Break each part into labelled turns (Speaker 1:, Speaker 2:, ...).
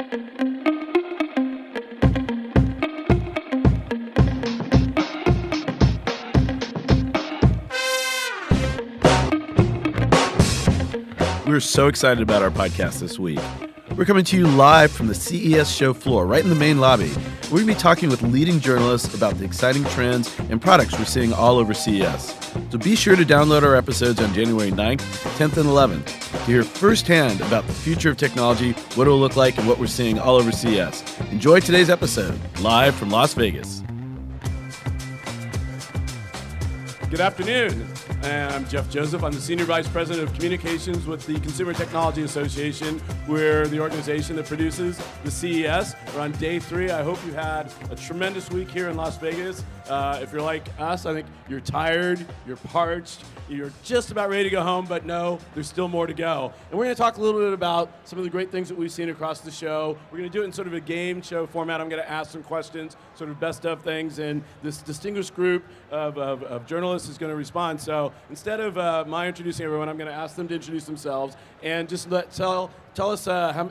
Speaker 1: We're so excited about our podcast this week. We're coming to you live from the CES show floor, right in the main lobby. We're going to be talking with leading journalists about the exciting trends and products we're seeing all over CES. So be sure to download our episodes on January 9th, 10th, and 11th to hear firsthand about the future of technology, what it'll look like, and what we're seeing all over CES. Enjoy today's episode, live from Las Vegas.
Speaker 2: Good afternoon. I'm Jeff Joseph. I'm the Senior Vice President of Communications with the Consumer Technology Association. We're the organization that produces the CES. We're on day 3. I hope you had a tremendous week here in Las Vegas. If you're like us, I think you're tired, you're parched, you're just about ready to go home, but no, there's still more to go. And we're going to talk a little bit about some of the great things that we've seen across the show. We're going to do it in sort of a game show format. I'm going to ask some questions, sort of best of things, and this distinguished group of journalists is going to respond. So instead of my introducing everyone, I'm going to ask them to introduce themselves and just tell us how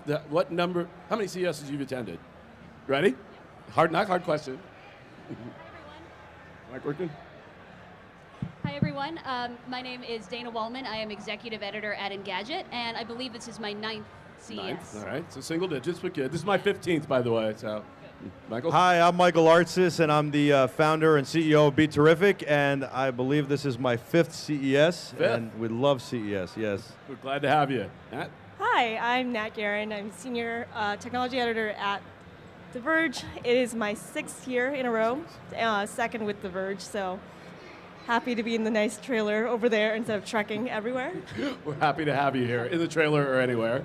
Speaker 2: many CESs you've attended. Ready? Not hard question. Mike working?
Speaker 3: Hi everyone, my name is Dana Wollman. I am executive editor at Engadget, and I believe this is my 9th CES.
Speaker 2: Ninth. All right, so single digits, but good. This is my 15th, by the way, so. Michael?
Speaker 4: Hi, I'm Michael Artsis, and I'm the founder and CEO of BeTerrific, and I believe this is my 5th CES, and we love CES, yes.
Speaker 2: We're glad to have you. Natt?
Speaker 5: Hi, I'm Natt Garun. I'm senior technology editor at The Verge. It is my 6th year in a row, second with The Verge, so happy to be in the nice trailer over there instead of trekking everywhere.
Speaker 2: We're happy to have you here, in the trailer or anywhere.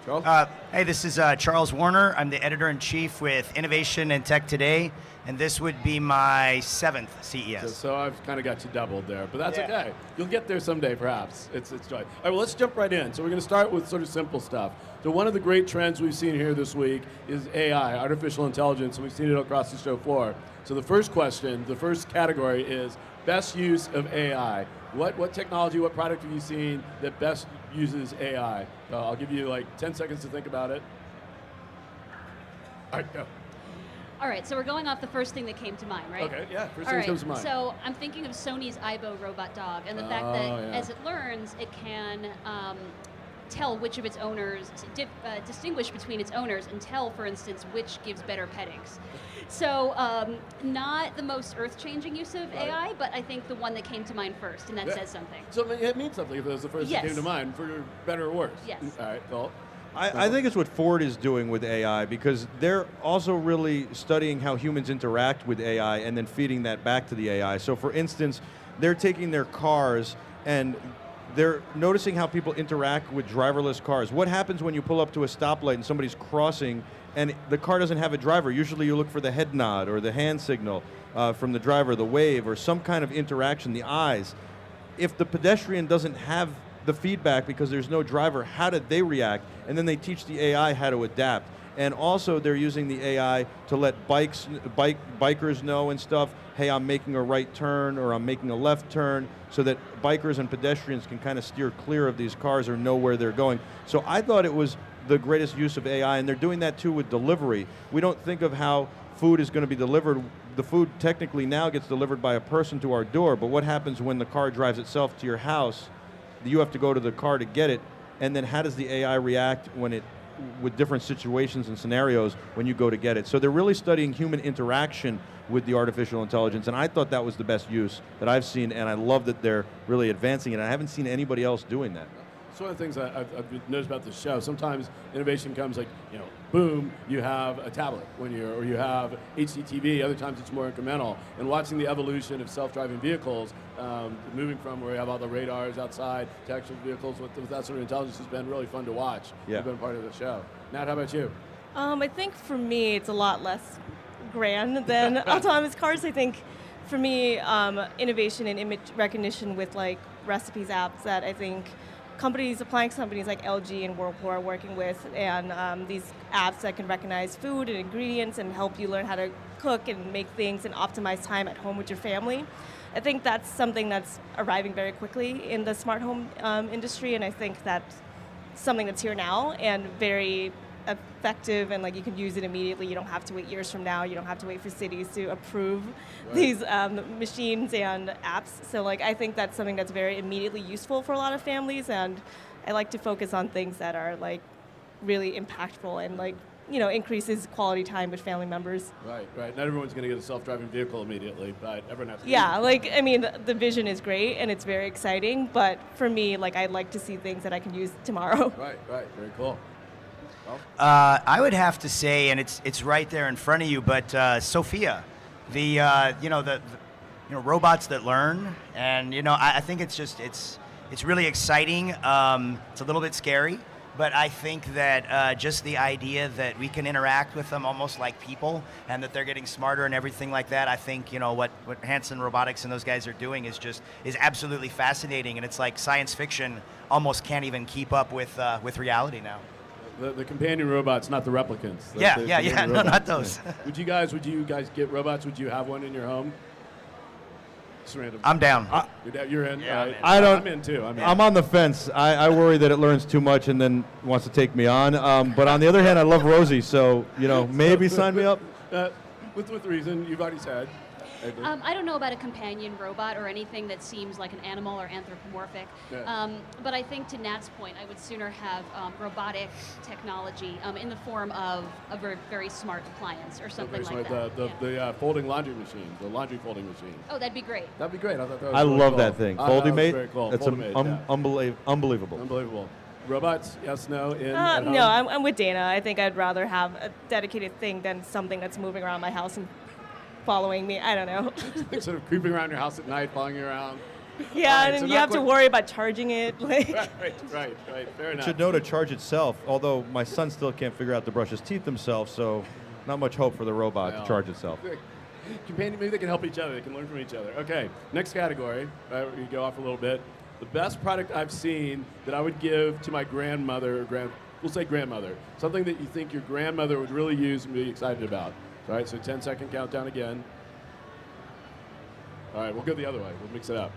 Speaker 2: Charles?
Speaker 6: Hey, this is Charles Warner. I'm the editor-in-chief with Innovation and Tech Today, and this would be my 7th CES.
Speaker 2: So I've kind of got you doubled there, but that's okay. You'll get there someday, perhaps. It's joy. All right, well, let's jump right in. So we're going to start with sort of simple stuff. So one of the great trends we've seen here this week is AI, artificial intelligence, and we've seen it across the show floor. So the first question, the first category is best use of AI. What technology, what product have you seen that best uses AI? I'll give you like 10 seconds to think about it. All right, go.
Speaker 3: All right, so we're going off the first thing that came to mind, right?
Speaker 2: Okay, yeah, first
Speaker 3: All
Speaker 2: thing
Speaker 3: right,
Speaker 2: comes to mind.
Speaker 3: so I'm thinking of Sony's Aibo robot dog, and the fact that as it learns, it can tell which of its owners, distinguish between its owners, and tell, for instance, which gives better pettings. So not the most earth-changing use of AI, but I think the one that came to mind first, and that says something.
Speaker 2: So it means something if it was the first that came to mind, for better or worse.
Speaker 3: Yes.
Speaker 2: All right, Phil.
Speaker 4: I think it's what Ford is doing with AI, because they're also really studying how humans interact with AI and then feeding that back to the AI. So for instance, they're taking their cars and they're noticing how people interact with driverless cars. What happens when you pull up to a stoplight and somebody's crossing and the car doesn't have a driver? Usually you look for the head nod or the hand signal from the driver, the wave, or some kind of interaction, the eyes. If the pedestrian doesn't have the feedback because there's no driver, how did they react? And then they teach the AI how to adapt. And also they're using the AI to let bikers know and stuff, hey, I'm making a right turn or I'm making a left turn, so that bikers and pedestrians can kind of steer clear of these cars or know where they're going. So I thought it was the greatest use of AI, and they're doing that too with delivery. We don't think of how food is going to be delivered. The food technically now gets delivered by a person to our door, but what happens when the car drives itself to your house? You have to go to the car to get it, and then how does the AI react with different situations and scenarios when you go to get it? So they're really studying human interaction with the artificial intelligence, and I thought that was the best use that I've seen, and I love that they're really advancing it. I haven't seen anybody else doing that.
Speaker 2: It's one of the things I've noticed about this show. Sometimes innovation comes like, boom, you have a tablet or you have HDTV. Other times it's more incremental. And watching the evolution of self-driving vehicles, moving from where you have all the radars outside to actual vehicles with that sort of intelligence has been really fun to watch.
Speaker 4: Yeah.
Speaker 2: You've been part of the show. Natt, how about you?
Speaker 5: I think for me, it's a lot less grand than autonomous cars. I think for me, innovation and image recognition with like recipes apps that I think appliance companies like LG and Whirlpool are working with, and these apps that can recognize food and ingredients and help you learn how to cook and make things and optimize time at home with your family. I think that's something that's arriving very quickly in the smart home industry, and I think that's something that's here now and very effective and like you can use it immediately. You don't have to wait years from now. You don't have to wait for cities to approve these machines and apps. So like I think that's something that's very immediately useful for a lot of families, and I like to focus on things that are like really impactful and like increases quality time with family members.
Speaker 2: Right. Not everyone's going to get a self-driving vehicle immediately, but everyone has to.
Speaker 5: Yeah, like, I mean, the vision is great and it's very exciting, but for me, like, I'd like to see things that I can use tomorrow.
Speaker 2: Right. Very cool. Well,
Speaker 6: I would have to say, and it's right there in front of you, but Sophia, the robots that learn, and I think it's really exciting. It's a little bit scary. But I think that just the idea that we can interact with them almost like people, and that they're getting smarter and everything like that, I think what Hanson Robotics and those guys are doing is absolutely fascinating, and it's like science fiction almost can't even keep up with reality now.
Speaker 2: The companion robots, not the replicants.
Speaker 6: Yeah. No, not those.
Speaker 2: Would you guys get robots? Would you have one in your home? Just random.
Speaker 6: I'm down.
Speaker 2: You're in?
Speaker 6: Yeah,
Speaker 2: right.
Speaker 4: I'm
Speaker 2: in too.
Speaker 4: I'm on the fence. I worry that it learns too much and then wants to take me on. But on the other hand, I love Rosie, so maybe sign me up.
Speaker 2: With reason, you've already said.
Speaker 3: I don't know about a companion robot or anything that seems like an animal or anthropomorphic.
Speaker 2: Yeah.
Speaker 3: But I think to Natt's point, I would sooner have robotic technology in the form of a very, very smart appliance or something like that.
Speaker 2: The folding laundry machine, the laundry folding machine.
Speaker 3: Oh, that'd be great.
Speaker 2: That'd be great. I thought that was
Speaker 4: I
Speaker 2: really
Speaker 4: love
Speaker 2: cool.
Speaker 4: that thing.
Speaker 2: That was
Speaker 4: Foldimate.
Speaker 2: very cool.
Speaker 4: That's
Speaker 2: Foldimate,
Speaker 4: unbelievable.
Speaker 2: Unbelievable. Robots, yes, no, at home?
Speaker 5: No, I'm with Dana. I think I'd rather have a dedicated thing than something that's moving around my house and following me. I don't know.
Speaker 2: Sort of creeping around your house at night, following you around.
Speaker 5: Yeah,
Speaker 2: Right,
Speaker 5: and
Speaker 2: so
Speaker 5: you
Speaker 2: not
Speaker 5: have to
Speaker 2: quite-
Speaker 5: worry about charging it. Like,
Speaker 2: Right. Fair
Speaker 4: It
Speaker 2: enough.
Speaker 4: should know to charge itself, although my son still can't figure out to brush his teeth himself, so not much hope for the robot
Speaker 2: Well,
Speaker 4: to charge itself.
Speaker 2: Companion, maybe they can help each other. They can learn from each other. Okay, next category. We go off a little bit. The best product I've seen that I would give to my grandmother, we'll say grandmother, something that you think your grandmother would really use and be excited about. All right, so 10-second countdown again. All right, we'll go the other way. We'll mix it up.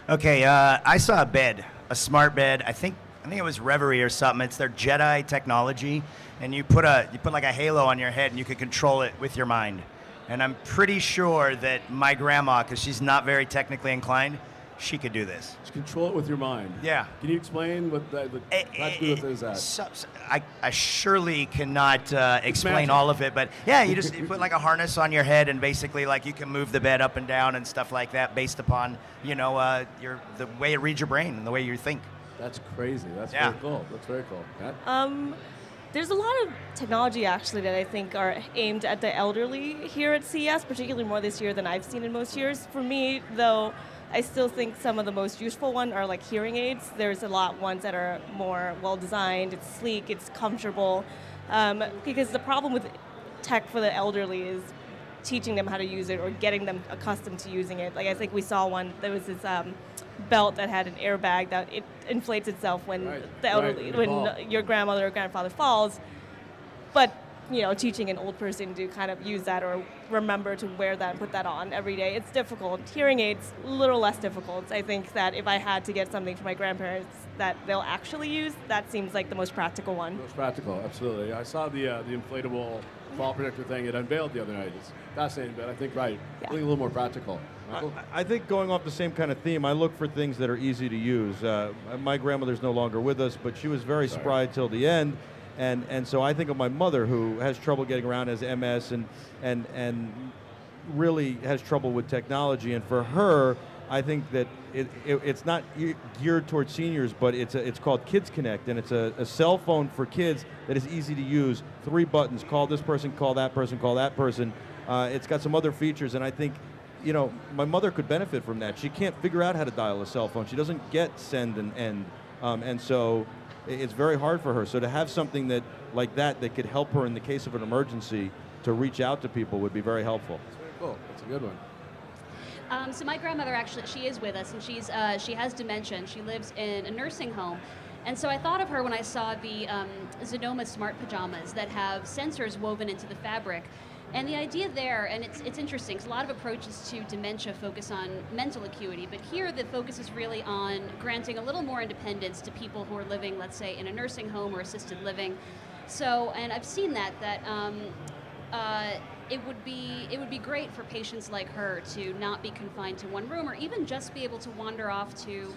Speaker 6: Okay, I saw a bed, a smart bed. I think it was Reverie or something. It's their Jedi technology, and you put like a halo on your head, and you can control it with your mind. And I'm pretty sure that my grandma, because she's not very technically inclined, she could do this.
Speaker 2: Just control it with your mind.
Speaker 6: Yeah.
Speaker 2: Can you explain what practically what is that?
Speaker 6: I surely cannot explain
Speaker 2: magic.
Speaker 6: all of it, but yeah, you put like a harness on your head, and basically like you can move the bed up and down and stuff like that based upon the way it reads your brain and the way you think.
Speaker 2: That's crazy. That's
Speaker 6: Yeah.
Speaker 2: very cool. That's very cool. Matt?
Speaker 5: there's a lot of technology actually that I think are aimed at the elderly here at CES, particularly more this year than I've seen in most years. For me, though, I still think some of the most useful ones are like hearing aids. There's a lot ones that are more well designed, it's sleek, it's comfortable. Because the problem with tech for the elderly is teaching them how to use it or getting them accustomed to using it. Like I think we saw one, there was this belt that had an airbag that it inflates itself when the elderly, when your grandmother or grandfather falls. But teaching an old person to kind of use that or remember to wear that and put that on every day, it's difficult. Hearing aids, a little less difficult. I think that if I had to get something for my grandparents that they'll actually use, that seems like the most practical one.
Speaker 2: Most practical, absolutely. I saw the inflatable fall protector thing it unveiled the other night. It's fascinating, but I think I think a little more practical. Michael?
Speaker 4: I think going off the same kind of theme, I look for things that are easy to use. My grandmother's no longer with us, but she was very spry till the end. And so I think of my mother, who has trouble getting around, has MS, and really has trouble with technology. And for her, I think that it's not geared towards seniors, but it's called Kids Connect, and it's a cell phone for kids that is easy to use. 3 buttons: call this person, call that person, call that person. It's got some other features, and I think my mother could benefit from that. She can't figure out how to dial a cell phone. She doesn't get send and end, and so it's very hard for her. So to have something that could help her in the case of an emergency to reach out to people would be very helpful.
Speaker 2: That's very cool. That's a good one.
Speaker 3: So my grandmother actually, she is with us, and she has dementia, and she lives in a nursing home. And so I thought of her when I saw the Zenoma smart pajamas that have sensors woven into the fabric. And the idea there, and it's interesting, because a lot of approaches to dementia focus on mental acuity, but here the focus is really on granting a little more independence to people who are living, let's say, in a nursing home or assisted living. So, and I've seen that it would be great for patients like her to not be confined to one room, or even just be able to wander off to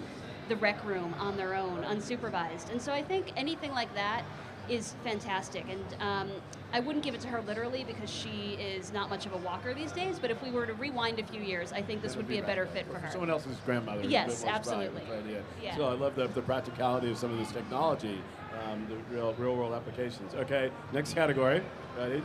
Speaker 3: the rec room on their own, unsupervised. And so I think anything like that is fantastic. And I wouldn't give it to her literally because she is not much of a walker these days, but if we were to rewind a few years, I think this would be a better fit for her.
Speaker 2: Someone else's grandmother.
Speaker 3: Yes, absolutely.
Speaker 2: Yeah. So I love the practicality of some of this technology, the real world applications. Okay, next category. Ready?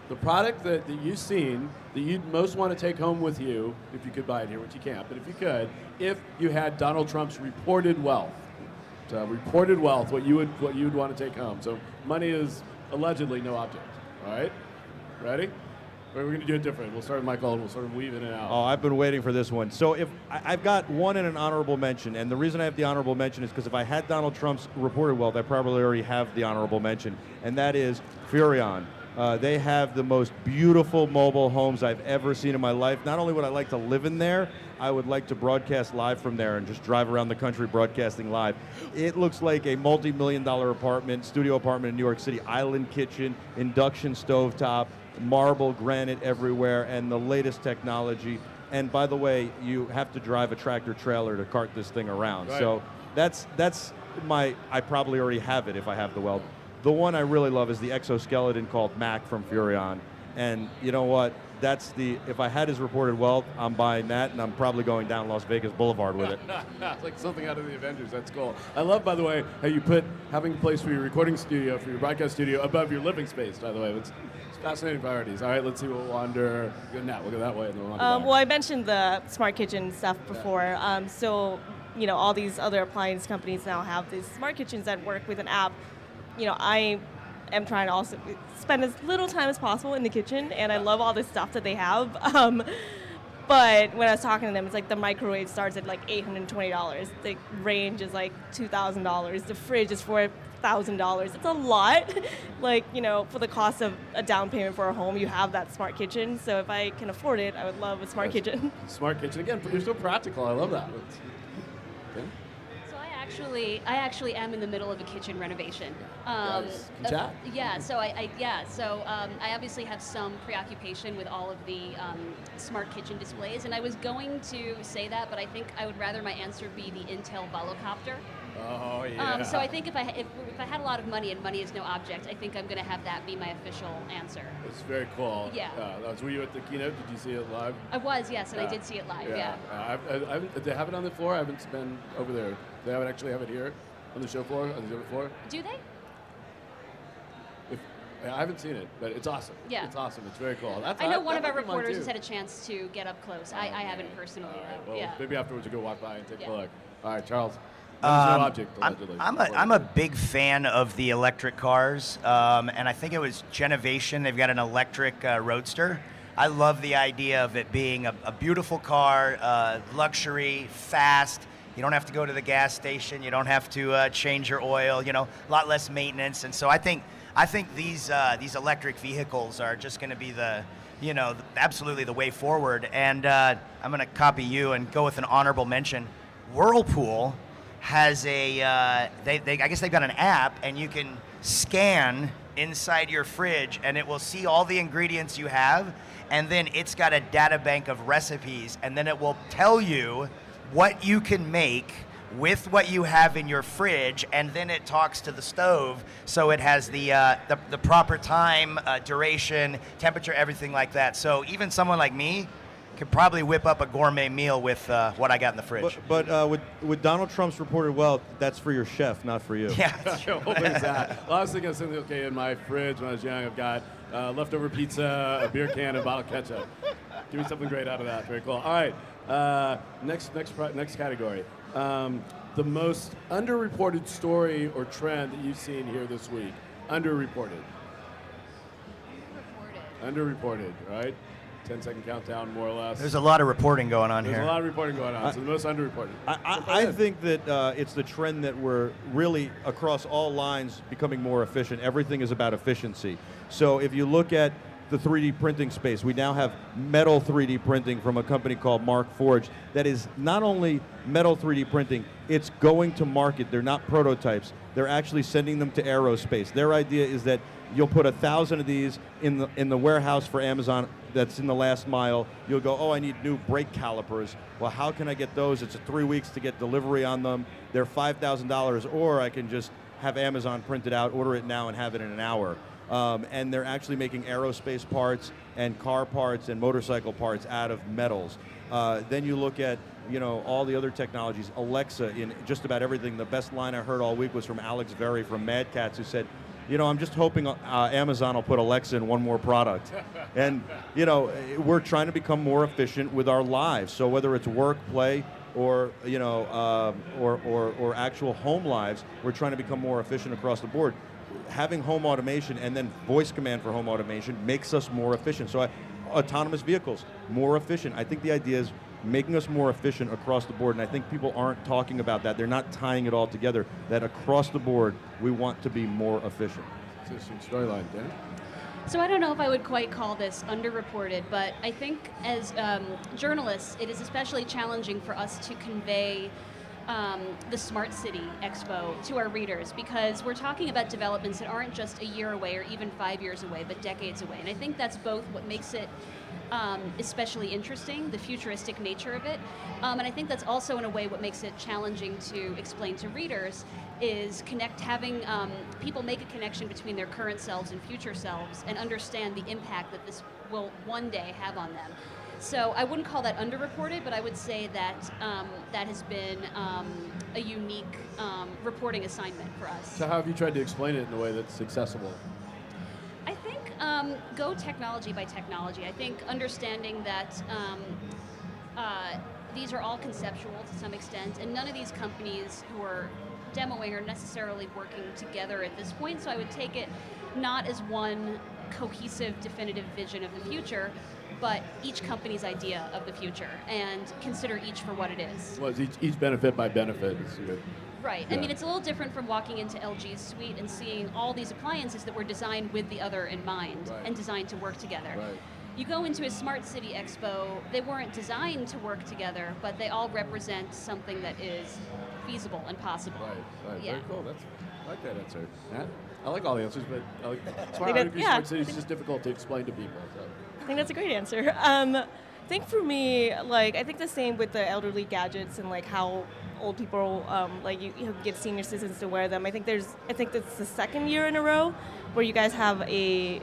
Speaker 2: The product that you've seen that you'd most want to take home with you, if you could buy it here, which you can't, but if you could, if you had Donald Trump's reported wealth. So reported wealth, what you would want to take home. So money is allegedly no object. All right? Ready? We're going to do it different. We'll start with Michael and we'll sort of weave in and out.
Speaker 4: Oh, I've been waiting for this one. So if I've got one and an honorable mention, and the reason I have the honorable mention is because if I had Donald Trump's reported wealth, I probably already have the honorable mention, and that is Furrion. They have the most beautiful mobile homes I've ever seen in my life. Not only would I like to live in there, I would like to broadcast live from there and just drive around the country broadcasting live. It looks like a multi-million-dollar apartment, studio apartment in New York City, island kitchen, induction stovetop, marble granite everywhere, and the latest technology. And by the way, you have to drive a tractor trailer to cart this thing around.
Speaker 2: Right.
Speaker 4: So that's I probably already have it if I have the wealth. The one I really love is the exoskeleton called Mac from Furrion. And you know what? If I had his reported wealth, I'm buying that, and I'm probably going down Las Vegas Boulevard with it.
Speaker 2: It's like something out of the Avengers. That's cool. I love, by the way, how you put having a place for your recording studio, for your broadcast studio, above your living space, by the way. It's fascinating priorities. All right, let's see what we'll wander. Natt, we'll go that way, and then we'll wander back.
Speaker 5: Well, I mentioned the smart kitchen stuff before. So, all these other appliance companies now have these smart kitchens that work with an app. I am trying to also spend as little time as possible in the kitchen, and I love all the stuff that they have. But when I was talking to them, it's like the microwave starts at like $820. The range is like $2,000. The fridge is $4,000. It's a lot. For the cost of a down payment for a home, you have that smart kitchen. So if I can afford it, I would love a smart kitchen.
Speaker 2: Smart kitchen. Again, you're so practical. I love that. Okay.
Speaker 3: I actually am in the middle of a kitchen renovation.
Speaker 2: Yeah,
Speaker 3: so I obviously have some preoccupation with all of the smart kitchen displays, and I was going to say that, but I think I would rather my answer be the Intel Volocopter.
Speaker 2: Oh yeah.
Speaker 3: So I think if I had a lot of money and money is no object, I think I'm going to have that be my official answer.
Speaker 2: It's very cool.
Speaker 3: Yeah.
Speaker 2: Were you at the keynote? Did you see it live?
Speaker 3: I was, yes, and I did see it live. Yeah.
Speaker 2: They have it on the floor. I haven't been over there. They actually have it here on the show floor, on the exhibit floor.
Speaker 3: Do they?
Speaker 2: I haven't seen it, but it's awesome.
Speaker 3: Yeah.
Speaker 2: It's awesome. It's very cool.
Speaker 3: I know one of our reporters has had a chance to get up close. I haven't personally.
Speaker 2: Well,
Speaker 3: yeah.
Speaker 2: Maybe afterwards we'll go walk by and take a look. All right, Charles. No object, allegedly.
Speaker 6: I'm a big fan of the electric cars, and I think it was Genovation. They've got an electric roadster. I love the idea of it being a beautiful car, luxury, fast. You don't have to go to the gas station. You don't have to change your oil. A lot less maintenance. And so I think these electric vehicles are just going to be absolutely the way forward. And I'm going to copy you and go with an honorable mention. Whirlpool has I guess they've got an app, and you can scan inside your fridge, and it will see all the ingredients you have, and then it's got a data bank of recipes, and then it will tell you what you can make with what you have in your fridge, and then it talks to the stove, so it has the proper time, duration, temperature, everything like that. So even someone like me could probably whip up a gourmet meal with what I got in the fridge.
Speaker 4: But with Donald Trump's reported wealth, that's for your chef, not for you.
Speaker 6: Yeah.
Speaker 2: Well, there's that. Well, I was thinking of something, in my fridge when I was young, I've got leftover pizza, a beer can, and a bottle of ketchup. Give me something great out of that. Very cool. All right. Next category. The most underreported story or trend that you've seen here this week. Underreported. Underreported, right? 10-second countdown, more or less.
Speaker 6: There's a lot of reporting going on here.
Speaker 2: There's a lot of reporting going on, so the most underreported.
Speaker 4: I think that it's the trend that we're really, across all lines, becoming more efficient. Everything is about efficiency. So if you look at the 3D printing space. We now have metal 3D printing from a company called Mark Forge that is not only metal 3D printing, it's going to market. They're not prototypes. They're actually sending them to aerospace. Their idea is that you'll put 1,000 of these in the warehouse for Amazon that's in the last mile. You'll go, oh, I need new brake calipers. Well, how can I get those? It's 3 weeks to get delivery on them. They're $5,000, or I can just have Amazon print it out, order it now, and have it in an hour. And they're actually making aerospace parts and car parts and motorcycle parts out of metals. Then you look at all the other technologies, Alexa in just about everything. The best line I heard all week was from Alex Very from Mad Cats, who said, I'm just hoping Amazon will put Alexa in one more product. And, we're trying to become more efficient with our lives. So whether it's work, play, or, or actual home lives, we're trying to become more efficient across the board. Having home automation and then voice command for home automation makes us more efficient. So autonomous vehicles, more efficient. I think the idea is making us more efficient across the board, and I think people aren't talking about that. They're not tying it all together, that across the board, we want to be more efficient.
Speaker 2: Interesting storyline, Dan.
Speaker 3: So I don't know if I would quite call this underreported, but I think as journalists, it is especially challenging for us to convey the Smart City Expo to our readers, because we're talking about developments that aren't just a year away or even 5 years away, but decades away. And I think that's both what makes it especially interesting, the futuristic nature of it, and I think that's also in a way what makes it challenging to explain to readers is having people make a connection between their current selves and future selves and understand the impact that this will one day have on them. So I wouldn't call that underreported, but I would say that that has been a unique reporting assignment for us.
Speaker 2: So how have you tried to explain it in a way that's accessible?
Speaker 3: I think go technology by technology. I think understanding that these are all conceptual to some extent, and none of these companies who are demoing are necessarily working together at this point, so I would take it not as one cohesive, definitive vision of the future, but each company's idea of the future, and consider each for what it is.
Speaker 2: Well, each benefit by benefit is good.
Speaker 3: Right.
Speaker 2: Yeah.
Speaker 3: I mean, it's a little different from walking into LG's suite and seeing all these appliances that were designed with the other in mind,
Speaker 2: right,
Speaker 3: and designed to work together.
Speaker 2: Right.
Speaker 3: You go into a Smart City Expo, they weren't designed to work together, but they all represent something that is feasible and possible.
Speaker 2: Right.
Speaker 3: Yeah.
Speaker 2: Very cool. I like that answer. Natt? I like all the answers, but Smart City is just difficult to explain to people. So.
Speaker 5: I think that's a great answer. I think for me, I think the same with the elderly gadgets and how old people, you get senior citizens to wear them. I think that's the second year in a row where you guys have a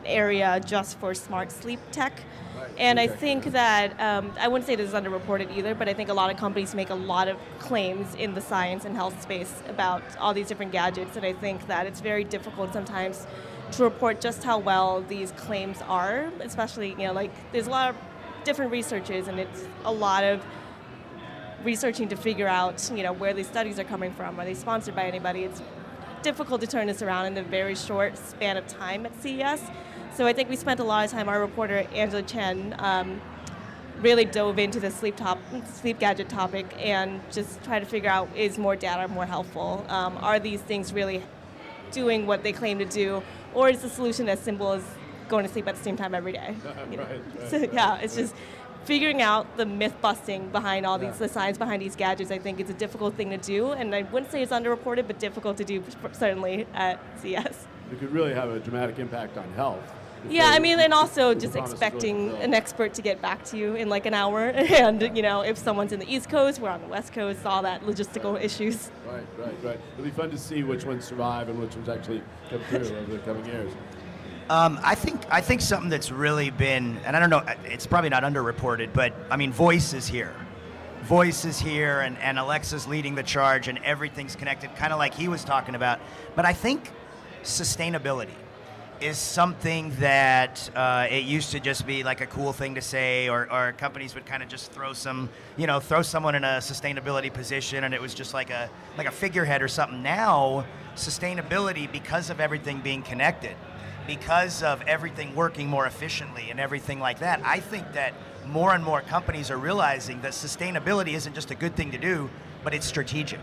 Speaker 5: area just for smart sleep tech.
Speaker 2: Right.
Speaker 5: And I think that, I wouldn't say this is underreported either, but I think a lot of companies make a lot of claims in the science and health space about all these different gadgets, and I think that it's very difficult sometimes to report just how well these claims are, especially, there's a lot of different researchers, and it's a lot of researching to figure out, where these studies are coming from. Are they sponsored by anybody? It's difficult to turn this around in a very short span of time at CES. So I think we spent a lot of time, our reporter, Angela Chen, really dove into the sleep gadget topic and just try to figure out, is more data more helpful? Are these things really doing what they claim to do? Or is the solution as simple as going to sleep at the same time every day? It's just figuring out the myth busting behind all these, the science behind these gadgets. I think it's a difficult thing to do, and I wouldn't say it's underreported, but difficult to do certainly at CES.
Speaker 2: It could really have a dramatic impact on health.
Speaker 5: Yeah, I mean, and also just expecting an expert to get back to you in an hour, and if someone's in the East Coast, we're on the West Coast, all that logistical issues.
Speaker 2: Right. It'll be fun to see which ones survive and which ones actually come through over the coming years.
Speaker 6: I think something that's really been, and I don't know, it's probably not underreported, but I mean, voice is here. Voice is here, and Alexa's leading the charge, and everything's connected, kind of like he was talking about. But I think sustainability is something that it used to just be like a cool thing to say, or companies would kind of just throw someone in a sustainability position, and it was just like a figurehead or something. Now, sustainability, because of everything being connected, because of everything working more efficiently and everything like that, I think that more and more companies are realizing that sustainability isn't just a good thing to do, but it's strategic.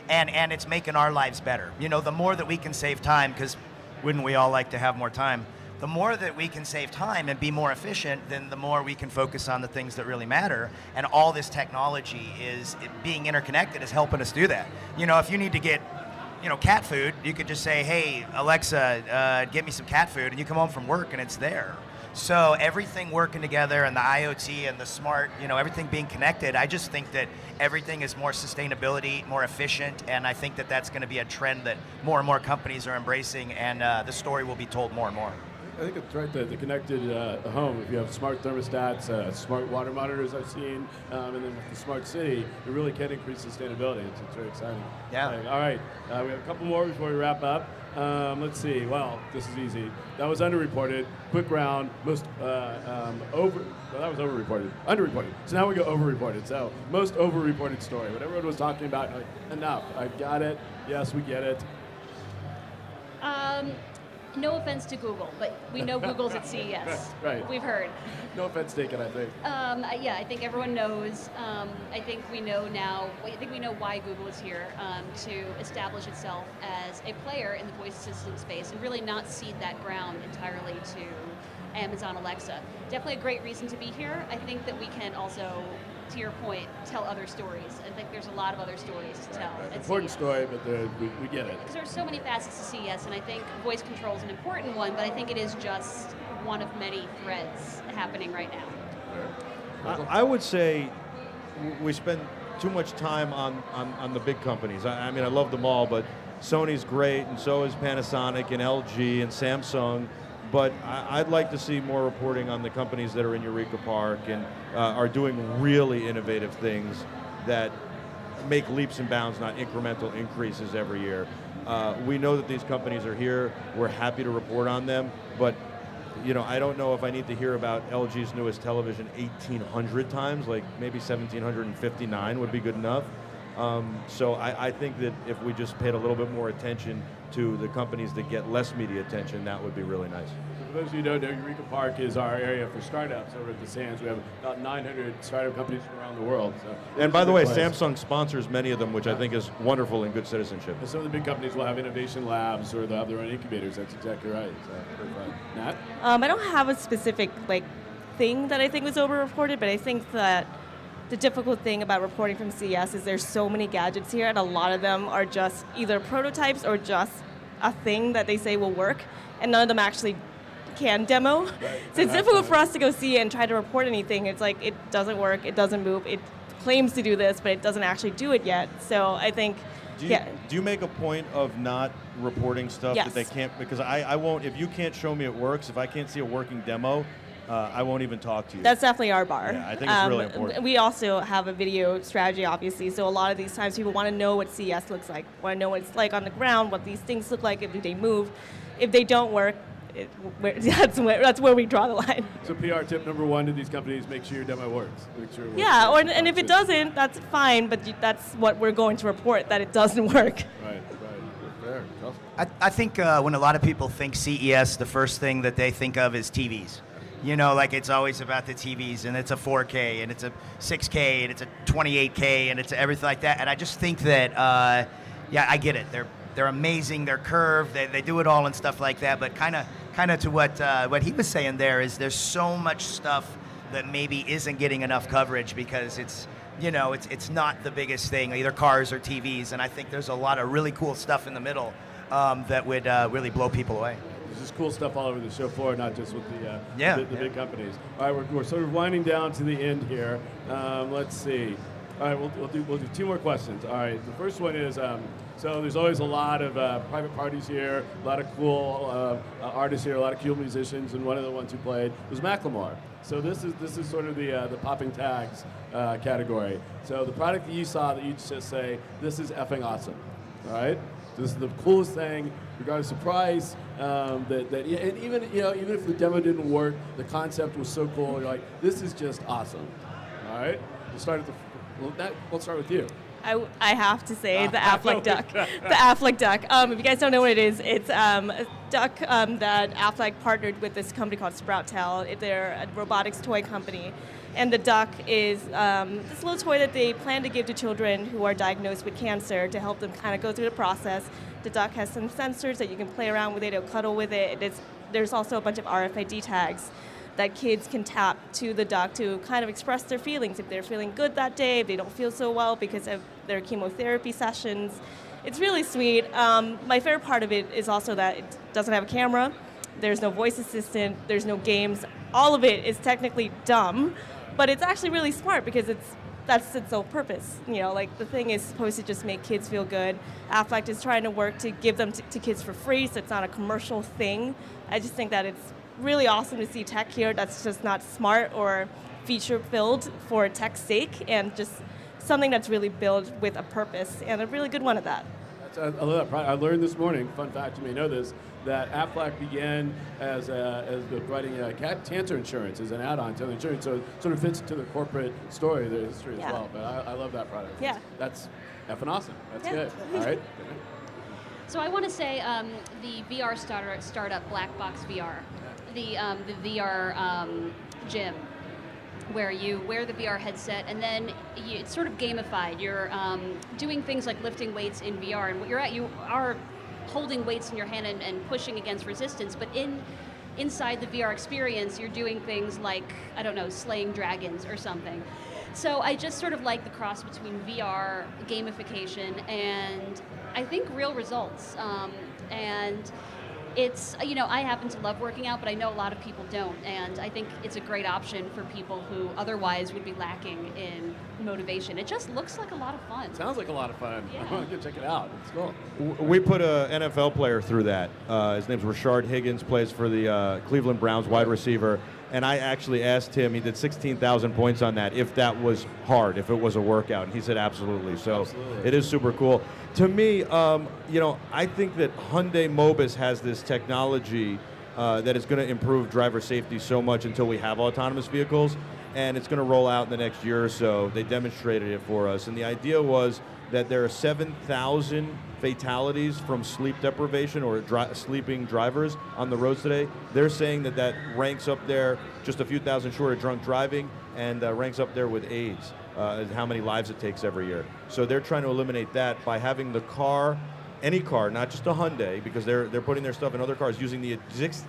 Speaker 6: And it's making our lives better. The more that we can save time, because wouldn't we all like to have more time? the more that we can save time and be more efficient, then the more we can focus on the things that really matter. And all this technology being interconnected is helping us do that. If you need to get cat food, you could just say, hey, Alexa, get me some cat food, and you come home from work and it's there. So everything working together and the IoT and the smart, everything being connected, I just think that everything is more sustainability, more efficient, and I think that that's going to be a trend that more and more companies are embracing, and the story will be told more and more.
Speaker 2: I think it's right, the connected home. If you have smart thermostats, smart water monitors I've seen, and then with the smart city, it really can increase sustainability. It's very exciting.
Speaker 6: Yeah.
Speaker 2: All right, we have a couple more before we wrap up. Let's see. Well, this is easy. That was underreported. Quick round. Most that was overreported. Underreported. So now we go overreported. So most overreported story. What everyone was talking about. Like, enough. I got it. Yes, we get it.
Speaker 3: No offense to Google, but we know Google's at CES.
Speaker 2: Right.
Speaker 3: We've heard.
Speaker 2: No offense taken, I think.
Speaker 3: Yeah, I think everyone knows. I think we know now. I think we know why Google is here, to establish itself as a player in the voice assistant space and really not cede that ground entirely to Amazon Alexa. Definitely a great reason to be here. I think that we can also, to your point, tell other stories. I think there's a lot of other stories to tell.
Speaker 2: Right. Important story, but we get it.
Speaker 3: Because there's so many facets to CES, and I think voice control is an important one, but I think it is just one of many threads happening right now.
Speaker 4: I would say we spend too much time on the big companies. I mean, I love them all, but Sony's great, and so is Panasonic and LG and Samsung. But I'd like to see more reporting on the companies that are in Eureka Park and are doing really innovative things that make leaps and bounds, not incremental increases every year. We know that these companies are here. We're happy to report on them, but I don't know if I need to hear about LG's newest television 1,800 times, like maybe 1,759 would be good enough. So I think that if we just paid a little bit more attention to the companies that get less media attention, that would be really nice.
Speaker 2: For those of you who don't know, Eureka Park is our area for startups over at the Sands. We have about 900 startup companies from around the world. So
Speaker 4: and by the way, Samsung sponsors many of them, which I think is wonderful and good citizenship.
Speaker 2: And some of the big companies will have innovation labs or they'll have their own incubators. That's exactly right. So, very fun. Natt?
Speaker 5: I don't have a specific thing that I think was overreported, but I think that the difficult thing about reporting from CES is there's so many gadgets here, and a lot of them are just either prototypes or just a thing that they say will work, and none of them actually can demo.
Speaker 2: Right.
Speaker 5: So it's difficult for us to go see and try to report anything. It's like it doesn't work, it doesn't move, it claims to do this, but it doesn't actually do it yet. So I think,
Speaker 4: do you make a point of not reporting stuff that they can't? Because I won't, if you can't show me it works, if I can't see a working demo, I won't even talk to you.
Speaker 5: That's definitely our bar.
Speaker 4: Yeah, I think it's really important.
Speaker 5: We also have a video strategy, obviously, so a lot of these times people want to know what CES looks like, want to know what it's like on the ground, what these things look like, if they move. If they don't work, that's where we draw the line.
Speaker 2: So PR tip number one to these companies, make sure your demo works. Make sure it works.
Speaker 5: Yeah, and if it doesn't, that's fine, but that's what we're going to report, that it doesn't work.
Speaker 2: Right. Fair.
Speaker 6: I think when a lot of people think CES, the first thing that they think of is TVs. It's always about the TVs, and it's a 4K, and it's a 6K, and it's a 28K, and it's everything like that. And I just think that, I get it. They're amazing. They're curved. They do it all and stuff like that. But kind of to what he was saying there is there's so much stuff that maybe isn't getting enough coverage because it's not the biggest thing, either cars or TVs. And I think there's a lot of really cool stuff in the middle that would really blow people away.
Speaker 2: There's just cool stuff all over the show floor, not just with the big companies. All right, we're sort of winding down to the end here. Let's see. All right, we'll do two more questions. All right, the first one is, so there's always a lot of private parties here, a lot of cool artists here, a lot of cool musicians, and one of the ones who played was Macklemore. So this is sort of the popping tags category. So the product that you saw that you just say, this is effing awesome. All right. This is the coolest thing, regardless of price. And even if the demo didn't work, the concept was so cool. You're like, this is just awesome. All right, we'll start with you.
Speaker 5: I have to say the Affleck duck. The Affleck duck. If you guys don't know what it is, it's duck that Affleck partnered with this company called Sprouttail. They're a robotics toy company. And the duck is this little toy that they plan to give to children who are diagnosed with cancer to help them kind of go through the process. The duck has some sensors that you can play around with it, it'll cuddle with it. There's also a bunch of RFID tags that kids can tap to the duck to kind of express their feelings. If they're feeling good that day, if they don't feel so well because of their chemotherapy sessions. It's really sweet. My favorite part of it is also that it doesn't have a camera, there's no voice assistant, there's no games. All of it is technically dumb, but it's actually really smart because that's its sole purpose. Like the thing is supposed to just make kids feel good. Affleck is trying to work to give them to kids for free, so it's not a commercial thing. I just think that it's really awesome to see tech here that's just not smart or feature-filled for tech's sake, and just something that's really built with a purpose, and a really good one at that.
Speaker 2: I love that. I learned this morning, fun fact, you may know this, that Affleck began as providing cancer insurance as an add-on to the insurance, so it sort of fits into the corporate story, the history as well. But I love that product.
Speaker 5: Yeah.
Speaker 2: That's effing awesome. That's good. All right.
Speaker 3: So I want to say the VR startup Black Box VR, the VR gym, where you wear the VR headset and then it's sort of gamified. You're doing things like lifting weights in VR, and what you are holding weights in your hand and pushing against resistance, but inside the VR experience, you're doing things like, I don't know, slaying dragons or something. So I just sort of like the cross between VR, gamification, and I think real results. And it's, I happen to love working out, but I know a lot of people don't, and I think it's a great option for people who otherwise would be lacking in motivation. It just looks like a lot of fun.
Speaker 2: Sounds like a lot of fun.
Speaker 3: Yeah.
Speaker 2: I want to go check it out. It's cool.
Speaker 4: We put an NFL player through that. His name's Rashard Higgins, plays for the Cleveland Browns, wide receiver. And I actually asked him, he did 16,000 points on that, if that was hard, if it was a workout. And he said absolutely. So It is super cool. To me, I think that Hyundai Mobis has this technology that is going to improve driver safety so much until we have autonomous vehicles. And it's going to roll out in the next year or so. They demonstrated it for us. And the idea was that there are 7,000 fatalities from sleep deprivation or sleeping drivers on the roads today. They're saying that ranks up there, just a few thousand short of drunk driving, and ranks up there with AIDS, how many lives it takes every year. So they're trying to eliminate that by having the car, any car, not just a Hyundai, because they're putting their stuff in other cars, using the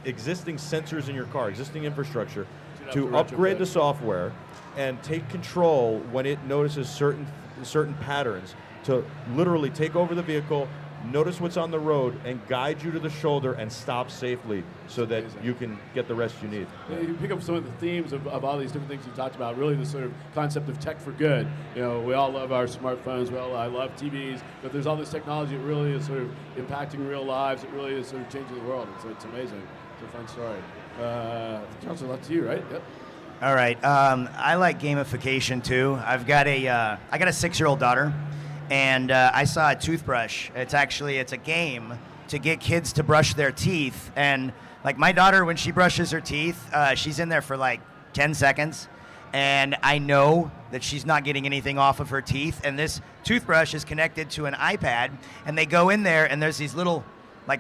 Speaker 4: existing sensors in your car, existing infrastructure, to upgrade the software and take control when it notices certain patterns, to literally take over the vehicle, notice what's on the road, and guide you to the shoulder and stop safely so that you can get the rest you need.
Speaker 2: Yeah, you pick up some of the themes of all these different things you talked about, really the sort of concept of tech for good. We all love our smartphones, I love TVs, but there's all this technology that really is sort of impacting real lives. It really is sort of changing the world. It's amazing. It's a fun story. Counselor, that's you, right? Yep.
Speaker 6: All right. I like gamification too. I got a 6-year-old daughter, and I saw a toothbrush. It's a game to get kids to brush their teeth. And like my daughter, when she brushes her teeth, she's in there for like 10 seconds. And I know that she's not getting anything off of her teeth. And this toothbrush is connected to an iPad. And they go in there, and there's these little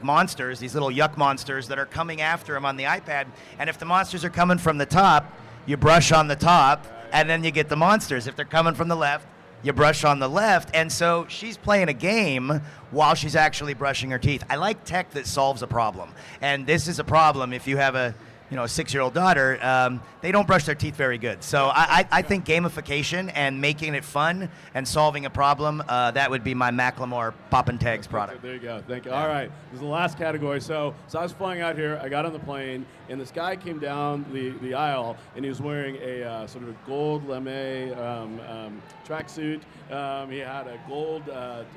Speaker 6: monsters, these little yuck monsters that are coming after them on the iPad. And if the monsters are coming from the top, you brush on the top, and then you get the monsters. If they're coming from the left, you brush on the left. And so she's playing a game while she's actually brushing her teeth. I like tech that solves a problem. And this is a problem if you have a 6-year-old daughter. They don't brush their teeth very good. So I think gamification and making it fun and solving a problem, that would be my Macklemore Pop and Tags product.
Speaker 2: There you go. Thank you. All right. This is the last category. So I was flying out here. I got on the plane, and this guy came down the aisle, and he was wearing a sort of a gold lame tracksuit. He had a gold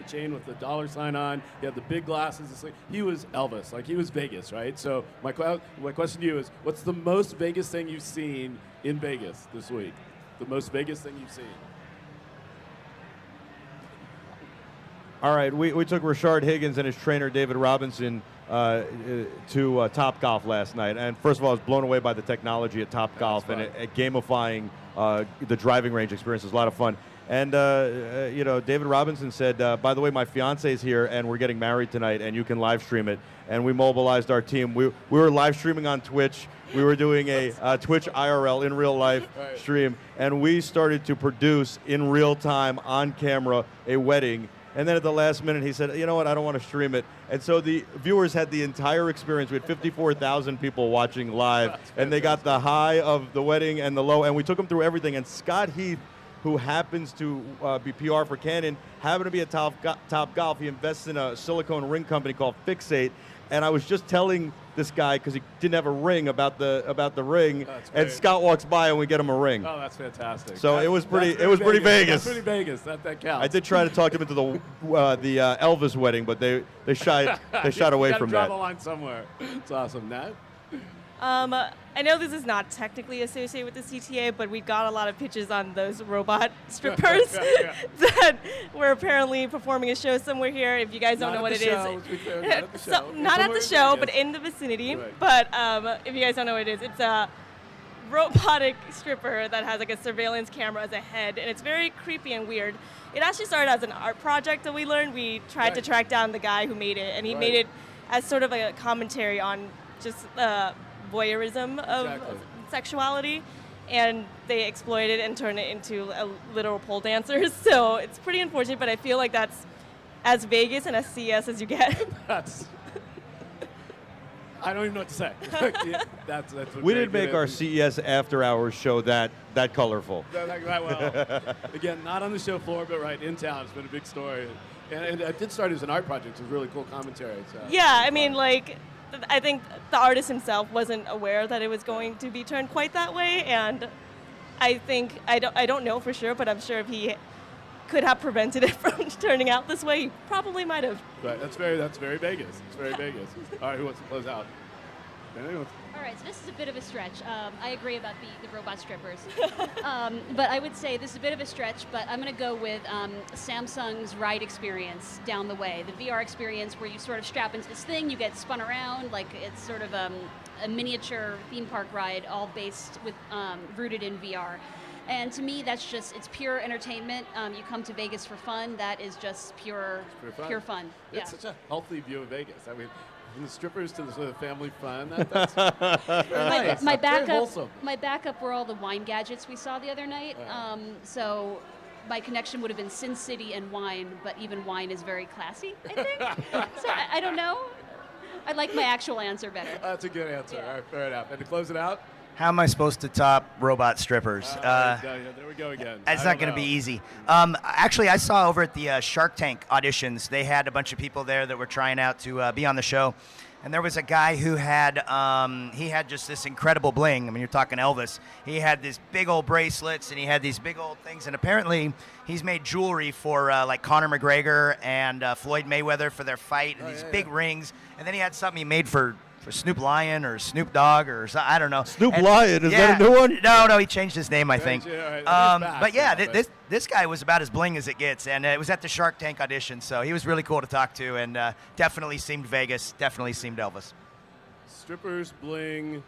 Speaker 2: chain with the dollar sign on. He had the big glasses. He was Elvis. He was Vegas, right? So my question to you is, what's the most Vegas thing you've seen in Vegas this week? The most Vegas thing you've seen?
Speaker 4: All right, we took Rashard Higgins and his trainer David Robinson to Topgolf last night. And first of all, I was blown away by the technology at Topgolf and at gamifying the driving range experience. It was a lot of fun. And David Robinson said, by the way, my fiance is here, and we're getting married tonight, and you can live stream it. And we mobilized our team. We were live streaming on Twitch. We were doing a Twitch IRL in real life stream, and we started to produce in real time on camera a wedding. And then at the last minute, he said, you know what, I don't want to stream it. And so the viewers had the entire experience. We had 54,000 people watching live, and they got the high of the wedding and the low, and we took them through everything. And Scott Heath, who happens to be PR for Canon, happened to be at Top Golf. He invests in a silicone ring company called Fixate. And I was just telling this guy, because he didn't have a ring, about the ring, and Scott walks by and we get him a ring.
Speaker 2: Oh, that's fantastic.
Speaker 4: So it was pretty Vegas.
Speaker 2: That's pretty Vegas. That counts.
Speaker 4: I did try to talk him into the Elvis wedding, but they shied away from that.
Speaker 2: Draw the line somewhere. It's awesome. Natt?
Speaker 5: I know this is not technically associated with the CTA, but we got a lot of pitches on those robot strippers that were apparently performing a show somewhere here. If you guys don't know what it is, not at the show, but in the vicinity. Right. But if you guys don't know what it is, it's a robotic stripper that has like a surveillance camera as a head, and it's very creepy and weird. It actually started as an art project that we learned. We tried to track down the guy who made it, and he made it as sort of a commentary on just voyeurism of sexuality, and they exploited it and turned it into literal pole dancers. So it's pretty unfortunate, but I feel like that's as Vegas and as CES as you get.
Speaker 2: I don't even know what to say. That's
Speaker 4: we didn't make our CES after hours show that colorful.
Speaker 2: Well, again, not on the show floor, but in town. It's been a big story, and it did start as an art project. It was really cool commentary. So.
Speaker 5: Yeah, I mean, I think the artist himself wasn't aware that it was going to be turned quite that way, and I think I don't know for sure, but I'm sure if he could have prevented it from turning out this way, he probably might have.
Speaker 2: Right, that's very Vegas. It's very Vegas. All right, who wants to close out?
Speaker 3: All right, so this is a bit of a stretch. I agree about the robot strippers. But I would say this is a bit of a stretch, but I'm going to go with Samsung's ride experience down the way. The VR experience where you sort of strap into this thing, you get spun around, like it's sort of a miniature theme park ride, all based with rooted in VR. And to me, it's pure entertainment. You come to Vegas for fun. That is just pure fun.
Speaker 2: It's such a healthy view of Vegas. I mean, from the strippers to the sort of family fun. That's nice.
Speaker 3: My backup were all the wine gadgets we saw the other night. So my connection would have been Sin City and wine, but even wine is very classy, I think. So I don't know. I like my actual answer better.
Speaker 2: That's a good answer. Yeah. All right, fair enough. And to close it out?
Speaker 6: How am I supposed to top robot strippers?
Speaker 2: There we go again.
Speaker 6: It's not going to be easy. Actually, I saw over at the Shark Tank auditions, they had a bunch of people there that were trying out to be on the show. And there was a guy who had just this incredible bling. I mean, you're talking Elvis. He had these big old bracelets, and he had these big old things. And apparently, he's made jewelry for like Conor McGregor and Floyd Mayweather for their fight, and these big rings. And then he had something he made for Snoop Lion or Snoop Dogg or I don't know.
Speaker 4: Snoop Lion, is that a new one?
Speaker 6: No, he changed his name, I think.
Speaker 2: Right.
Speaker 6: But yeah, this guy was about as bling as it gets, and it was at the Shark Tank audition, so he was really cool to talk to, and definitely seemed Vegas, definitely seemed Elvis.
Speaker 2: Strippers, bling,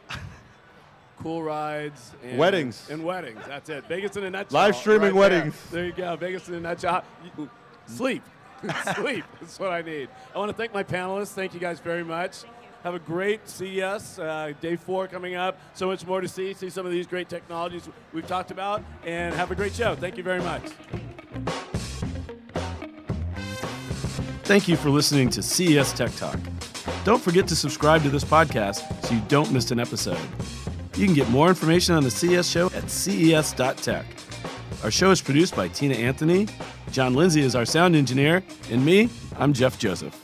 Speaker 2: cool rides, and
Speaker 4: weddings.
Speaker 2: And weddings, that's it. Vegas in a nutshell.
Speaker 4: Live streaming weddings.
Speaker 2: There you go, Vegas in a nutshell. Sleep. Sleep. That's what I need. I want to thank my panelists. Thank you guys very much. Have a great CES, day 4 coming up. So much more to see some of these great technologies we've talked about, and have a great show. Thank you very much.
Speaker 1: Thank you for listening to CES Tech Talk. Don't forget to subscribe to this podcast so you don't miss an episode. You can get more information on the CES show at ces.tech. Our show is produced by Tina Anthony. John Lindsay is our sound engineer, and me, I'm Jeff Joseph.